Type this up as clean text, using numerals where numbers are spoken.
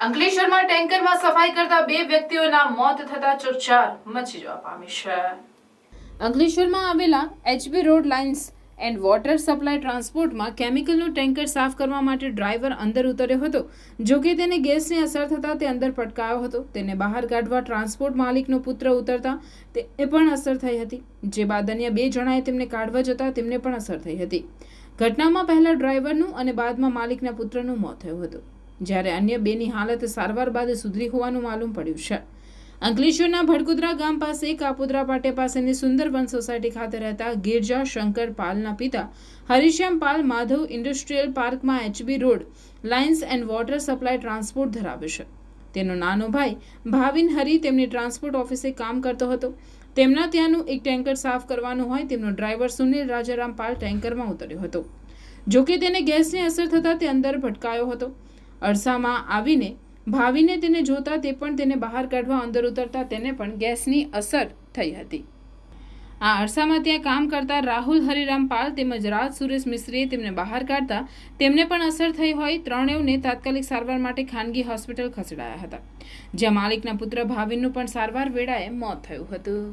અંકલેશ્વરમાં ટેન્કરમાં સફાઈ કરતા 2 વ્યક્તિઓના મોત થતા ચકચાર મચી જવા પામી છે। અંકલેશ્વરમાં આવેલા HB road lines and water supply ટ્રાન્સપોર્ટમાં કેમિકલનું ટેન્કર સાફ કરવા માટે ડ્રાઈવર અંદર ઉતર્યો હતો। જો કે તેને ગેસની અસર થતાં તે અંદર પટકાયો હતો। તેને બહાર કાઢવા ટ્રાન્સપોર્ટ માલિકનો પુત્ર ઉતરતા તેને પણ અસર થઈ હતી, જે બાદ અન્ય 2 જણાએ તેમને કાઢવા જતા તેમને પણ અસર થઈ હતી। ઘટનામાં પહેલા ડ્રાઈવરનું અને બાદમાં માલિકના પુત્રનું મોત થયું હતું, જ્યારે અન્ય 2ની હાલત સારવાર બાદ સુધરી હોવાનું માલુમ પડ્યું છે। અંકલેશ્વરના ભડકુદરા ગામ પાસે કાપોદ્રા પાટિયા પાસેની સુંદરવન સોસાયટી ખાતે રહેતા ગિરજા શંકર પાલના પિતા હરિશ્યામ પાલ માધવ ઇન્ડસ્ટ્રીયલ પાર્કમાં HB road lines and water supply transport ધરાવે છે। તેનો નાનો ભાઈ ભાવિન હરી તેમની ટ્રાન્સપોર્ટ ઓફિસે કામ કરતો હતો। તેમના ત્યાંનું એક ટેન્કર સાફ કરવાનું હોય તેમનો ડ્રાઈવર સુનિલ રાજારામ પાલ ટેન્કરમાં ઉતર્યો હતો। જો કે તેને ગેસની અસર થતાં તે અંદર ભટકાયો હતો। અરસામાં આવીને ભાવિને તેને જોતા તે પણ તેને બહાર કાઢવા અંદર ઉતરતા તેને પણ ગેસની અસર થઈ હતી। આ અરસામાં ત્યાં કામ કરતા રાહુલ હરિરામ પાલ તેમજ રાજ સુરેશ મિસ્ત્રીએ તેમને બહાર કાઢતા તેમને પણ અસર થઈ હોય ત્રણેયને તાત્કાલિક સારવાર માટે ખાનગી હોસ્પિટલ ખસેડાયા હતા, જ્યાં માલિકના પુત્ર ભાવિનનું પણ સારવાર વેળાએ મોત થયું હતું।